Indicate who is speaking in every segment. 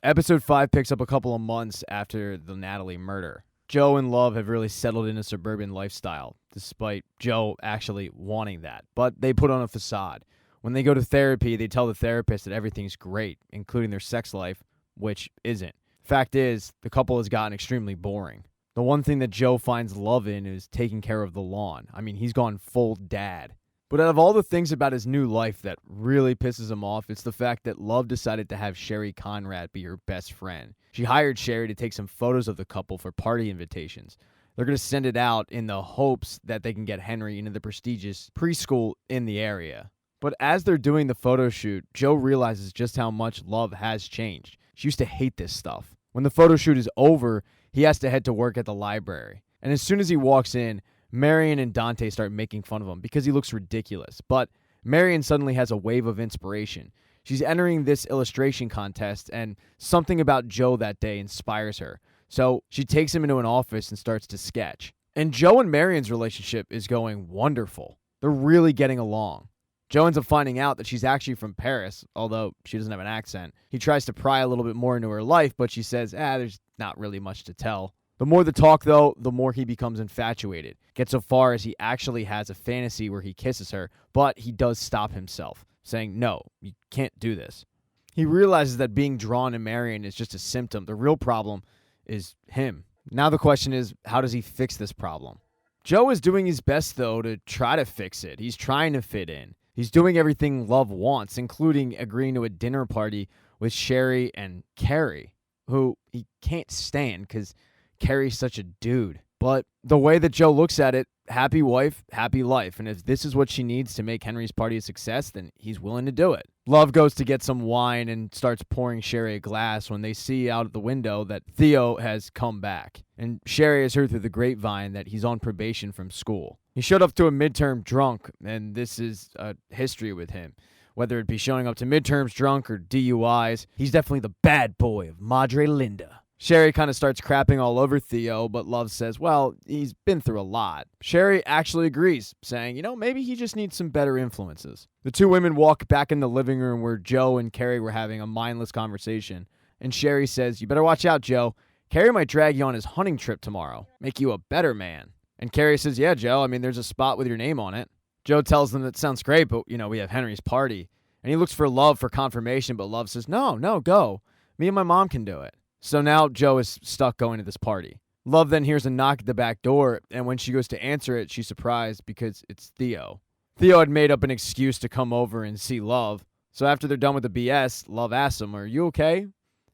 Speaker 1: Episode 5 picks up a couple of months after the Natalie murder. Joe and Love have really settled in a suburban lifestyle, despite Joe actually wanting that. But they put on a facade. When they go to therapy, they tell the therapist that everything's great, including their sex life, which isn't. Fact is, the couple has gotten extremely boring. The one thing that Joe finds love in is taking care of the lawn. I mean, he's gone full dad. But out of all the things about his new life that really pisses him off, it's the fact that Love decided to have Sherry Conrad be her best friend. She hired Sherry to take some photos of the couple for party invitations. They're going to send it out in the hopes that they can get Henry into the prestigious preschool in the area. But as they're doing the photo shoot, Joe realizes just how much Love has changed. She used to hate this stuff. When the photo shoot is over, he has to head to work at the library. And as soon as he walks in, Marion and Dante start making fun of him because he looks ridiculous. But Marion suddenly has a wave of inspiration. She's entering this illustration contest, and something about Joe that day inspires her. So she takes him into an office and starts to sketch. And Joe and Marion's relationship is going wonderful. They're really getting along. Joe ends up finding out that she's actually from Paris, although she doesn't have an accent. He tries to pry a little bit more into her life, but she says, there's not really much to tell. The more the talk, though, the more he becomes infatuated. Gets so far as he actually has a fantasy where he kisses her, but he does stop himself, saying, no, you can't do this. He realizes that being drawn to Marion is just a symptom. The real problem is him. Now the question is, how does he fix this problem? Joe is doing his best, though, to try to fix it. He's trying to fit in. He's doing everything Love wants, including agreeing to a dinner party with Sherry and Carrie, who he can't stand because Carrie's such a dude. But the way that Joe looks at it, happy wife, happy life. And if this is what she needs to make Henry's party a success, then he's willing to do it. Love goes to get some wine and starts pouring Sherry a glass when they see out the window that Theo has come back. And Sherry has heard through the grapevine that he's on probation from school. He showed up to a midterm drunk, and this is a history with him. Whether it be showing up to midterms drunk or DUIs, he's definitely the bad boy of Madre Linda. Sherry kind of starts crapping all over Theo, but Love says, well, he's been through a lot. Sherry actually agrees, saying, maybe he just needs some better influences. The two women walk back in the living room where Joe and Carrie were having a mindless conversation, and Sherry says, you better watch out, Joe. Carrie might drag you on his hunting trip tomorrow, make you a better man. And Carrie says, yeah, Joe, there's a spot with your name on it. Joe tells them that sounds great, but, we have Henry's party. And he looks for Love for confirmation, but Love says, no, go. Me and my mom can do it. So now Joe is stuck going to this party. Love then hears a knock at the back door, and when she goes to answer it, she's surprised because it's Theo. Theo had made up an excuse to come over and see Love. So after they're done with the BS, Love asks him, are you okay?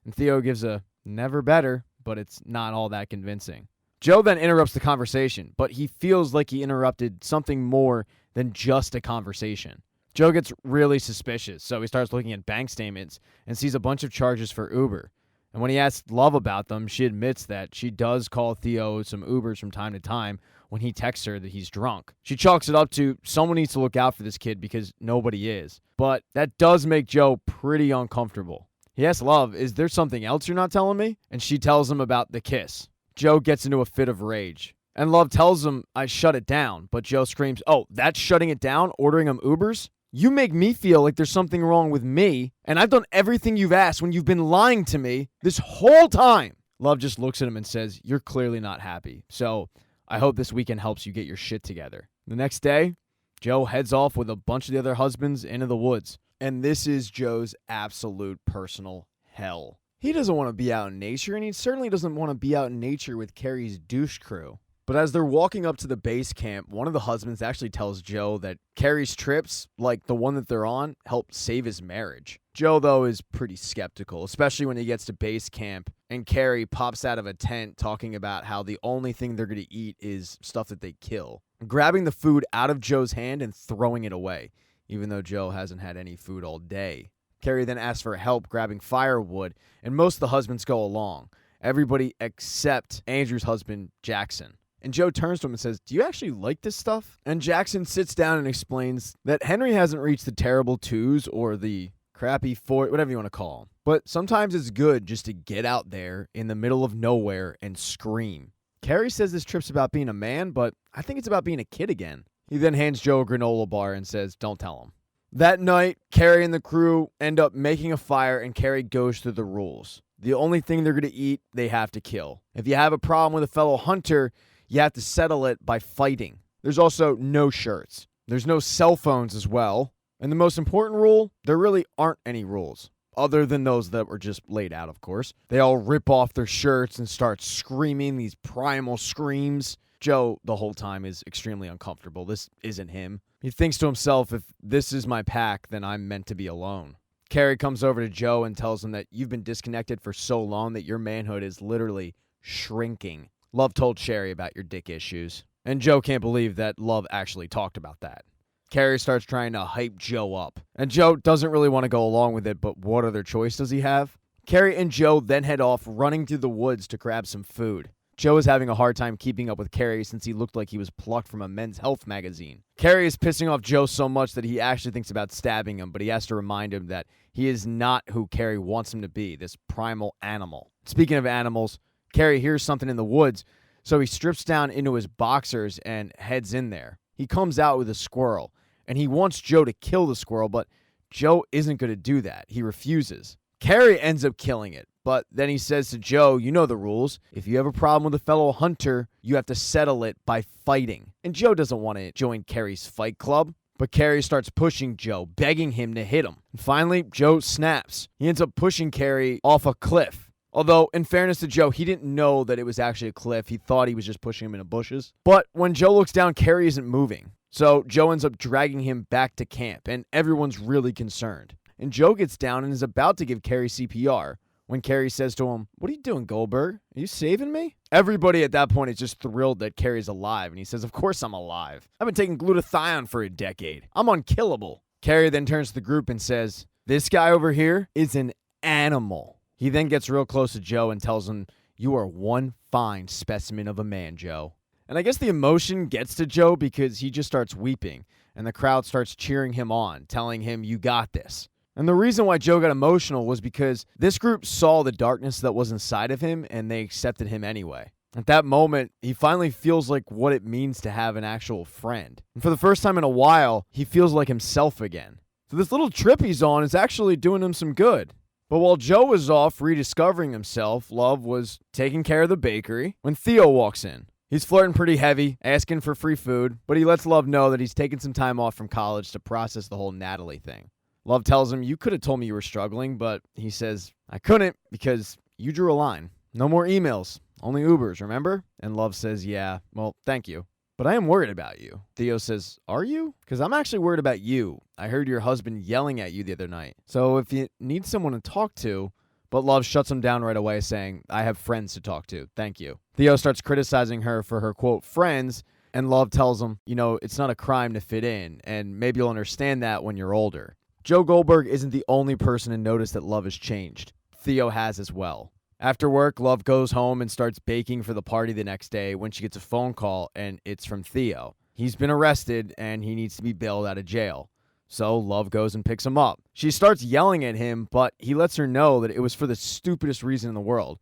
Speaker 1: And Theo gives a never better, but it's not all that convincing. Joe then interrupts the conversation, but he feels like he interrupted something more than just a conversation. Joe gets really suspicious, so he starts looking at bank statements and sees a bunch of charges for Uber. And when he asks Love about them, she admits that she does call Theo some Ubers from time to time when he texts her that he's drunk. She chalks it up to someone needs to look out for this kid because nobody is. But that does make Joe pretty uncomfortable. He asks Love, is there something else you're not telling me? And she tells him about the kiss. Joe gets into a fit of rage. And Love tells him, I shut it down. But Joe screams, oh, that's shutting it down? Ordering him Ubers? You make me feel like there's something wrong with me, and I've done everything you've asked when you've been lying to me this whole time. Love just looks at him and says, you're clearly not happy, so I hope this weekend helps you get your shit together. The next day, Joe heads off with a bunch of the other husbands into the woods, and this is Joe's absolute personal hell. He doesn't want to be out in nature, and he certainly doesn't want to be out in nature with Carrie's douche crew. But as they're walking up to the base camp, one of the husbands actually tells Joe that Carrie's trips, like the one that they're on, help save his marriage. Joe, though, is pretty skeptical, especially when he gets to base camp and Carrie pops out of a tent talking about how the only thing they're going to eat is stuff that they kill, grabbing the food out of Joe's hand and throwing it away, even though Joe hasn't had any food all day. Carrie then asks for help grabbing firewood, and most of the husbands go along. Everybody except Andrew's husband, Jackson. And Joe turns to him and says, do you actually like this stuff? And Jackson sits down and explains that Henry hasn't reached the terrible twos or the crappy four, whatever you want to call them. But sometimes it's good just to get out there in the middle of nowhere and scream. Carrie says this trip's about being a man, but I think it's about being a kid again. He then hands Joe a granola bar and says, don't tell him. That night, Carrie and the crew end up making a fire and Carrie goes through the rules. The only thing they're going to eat, they have to kill. If you have a problem with a fellow hunter, you have to settle it by fighting. There's also no shirts. There's no cell phones as well. And the most important rule, there really aren't any rules. Other than those that were just laid out, of course. They all rip off their shirts and start screaming these primal screams. Joe, the whole time, is extremely uncomfortable. This isn't him. He thinks to himself, if this is my pack, then I'm meant to be alone. Carrie comes over to Joe and tells him that you've been disconnected for so long that your manhood is literally shrinking. Love told Sherry about your dick issues. And Joe can't believe that Love actually talked about that. Carrie starts trying to hype Joe up. And Joe doesn't really want to go along with it, but what other choice does he have? Carrie and Joe then head off running through the woods to grab some food. Joe is having a hard time keeping up with Carrie since he looked like he was plucked from a Men's Health magazine. Carrie is pissing off Joe so much that he actually thinks about stabbing him, but he has to remind him that he is not who Carrie wants him to be, this primal animal. Speaking of animals, Carrie hears something in the woods, so he strips down into his boxers and heads in there. He comes out with a squirrel, and he wants Joe to kill the squirrel, but Joe isn't going to do that. He refuses. Carrie ends up killing it, but then he says to Joe, you know the rules. If you have a problem with a fellow hunter, you have to settle it by fighting. And Joe doesn't want to join Carrie's fight club, but Carrie starts pushing Joe, begging him to hit him. And finally, Joe snaps. He ends up pushing Carrie off a cliff. Although, in fairness to Joe, he didn't know that it was actually a cliff. He thought he was just pushing him into bushes. But when Joe looks down, Carrie isn't moving. So Joe ends up dragging him back to camp, and everyone's really concerned. And Joe gets down and is about to give Carrie CPR when Carrie says to him, what are you doing, Goldberg? Are you saving me? Everybody at that point is just thrilled that Carrie's alive, and he says, of course I'm alive. I've been taking glutathione for a decade. I'm unkillable. Carrie then turns to the group and says, this guy over here is an animal. He then gets real close to Joe and tells him, you are one fine specimen of a man, Joe. And I guess the emotion gets to Joe because he just starts weeping, and the crowd starts cheering him on, telling him, you got this. And the reason why Joe got emotional was because this group saw the darkness that was inside of him, and they accepted him anyway. At that moment, he finally feels like what it means to have an actual friend. And for the first time in a while, he feels like himself again. So this little trip he's on is actually doing him some good. But while Joe was off rediscovering himself, Love was taking care of the bakery when Theo walks in. He's flirting pretty heavy, asking for free food, but he lets Love know that he's taking some time off from college to process the whole Natalie thing. Love tells him, you could have told me you were struggling, but he says, I couldn't because you drew a line. No more emails, only Ubers, remember? And Love says, yeah, well, thank you. But I am worried about you. Theo says, are you? Because I'm actually worried about you. I heard your husband yelling at you the other night. So if you need someone to talk to, but Love shuts him down right away saying, I have friends to talk to. Thank you. Theo starts criticizing her for her, quote, friends, and Love tells him, you know, it's not a crime to fit in, and maybe you'll understand that when you're older. Joe Goldberg isn't the only person to notice that Love has changed. Theo has as well. After work, Love goes home and starts baking for the party the next day when she gets a phone call, and it's from Theo. He's been arrested, and he needs to be bailed out of jail. So Love goes and picks him up. She starts yelling at him, but he lets her know that it was for the stupidest reason in the world.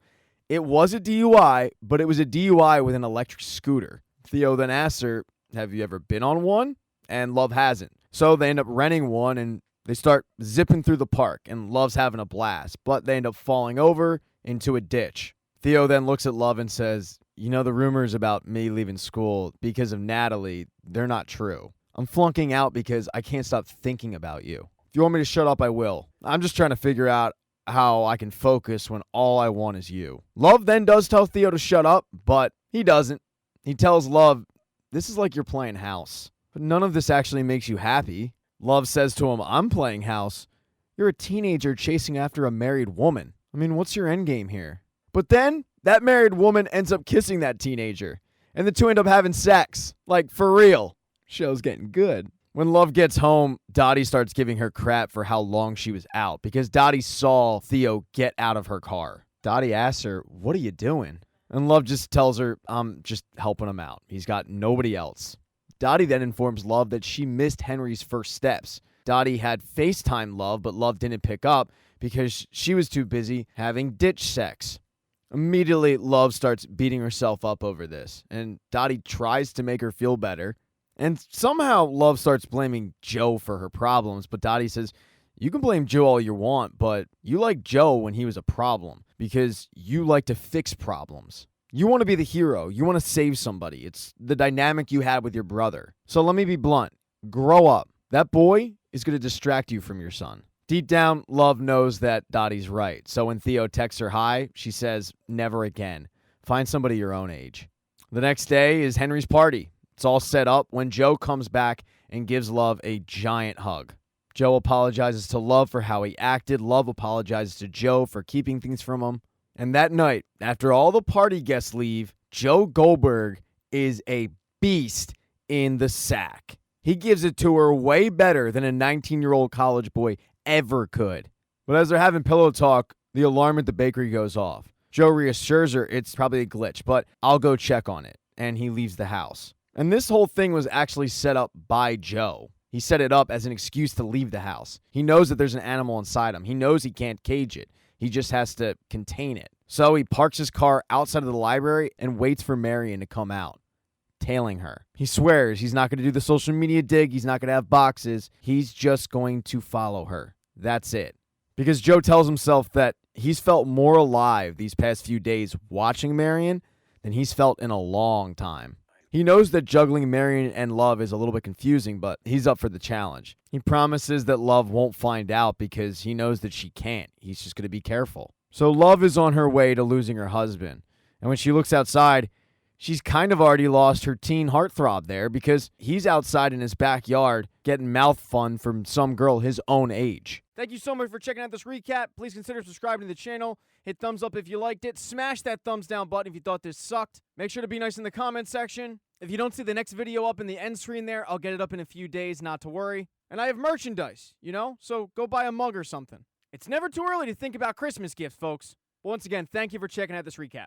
Speaker 1: It was a DUI, but it was a DUI with an electric scooter. Theo then asks her, have you ever been on one? And Love hasn't. So they end up renting one, and they start zipping through the park, and Love's having a blast, but they end up falling over into a ditch. Theo then looks at Love and says, you know, the rumors about me leaving school because of Natalie, they're not true. I'm flunking out because I can't stop thinking about you. If you want me to shut up, I will. I'm just trying to figure out how I can focus when all I want is you. Love then does tell Theo to shut up, but he doesn't. He tells Love, this is like you're playing house, but none of this actually makes you happy. Love says to him, I'm playing house. You're a teenager chasing after a married woman. I mean, what's your end game here? But then that married woman ends up kissing that teenager, and the two end up having sex. Like, for real. Show's getting good. When Love gets home, Dottie starts giving her crap for how long she was out because Dottie saw Theo get out of her car. Dottie asks her, what are you doing? And Love just tells her, I'm just helping him out. He's got nobody else. Dottie then informs Love that she missed Henry's first steps. Dottie had FaceTime Love, but Love didn't pick up because she was too busy having ditch sex. Immediately, Love starts beating herself up over this, and Dottie tries to make her feel better. And somehow Love starts blaming Joe for her problems, but Dottie says, you can blame Joe all you want, but you liked Joe when he was a problem. because you like to fix problems. You want to be the hero. You want to save somebody. It's the dynamic you had with your brother. So let me be blunt. Grow up. That boy is going to distract you from your son. Deep down, Love knows that Dottie's right. So when Theo texts her hi, she says, never again. Find somebody your own age. The next day is Henry's party. It's all set up when Joe comes back and gives Love a giant hug. Joe apologizes to Love for how he acted. Love apologizes to Joe for keeping things from him. And that night, after all the party guests leave, Joe Goldberg is a beast in the sack. He gives it to her way better than a 19-year-old college boy ever could. But as they're having pillow talk, the alarm at the bakery goes off. Joe reassures her it's probably a glitch, but I'll go check on it. And he leaves the house. And this whole thing was actually set up by Joe. He set it up as an excuse to leave the house. He knows that there's an animal inside him. He knows he can't cage it. He just has to contain it. So he parks his car outside of the library and waits for Marion to come out, tailing her. He swears he's not going to do the social media dig. He's not going to have boxes. He's just going to follow her. That's it. Because Joe tells himself that he's felt more alive these past few days watching Marion than he's felt in a long time. He knows that juggling Marion and Love is a little bit confusing, but he's up for the challenge. He promises that Love won't find out because he knows that she can't. He's just going to be careful. So Love is on her way to losing her husband. And when she looks outside, she's kind of already lost her teen heartthrob there because he's outside in his backyard getting mouth fun from some girl his own age. Thank you so much for checking out this recap. Please consider subscribing to the channel. Hit thumbs up if you liked it. Smash that thumbs down button if you thought this sucked. Make sure to be nice in the comment section. If you don't see the next video up in the end screen there, I'll get it up in a few days, not to worry. And I have merchandise, so go buy a mug or something. It's never too early to think about Christmas gifts, folks. But once again, thank you for checking out this recap.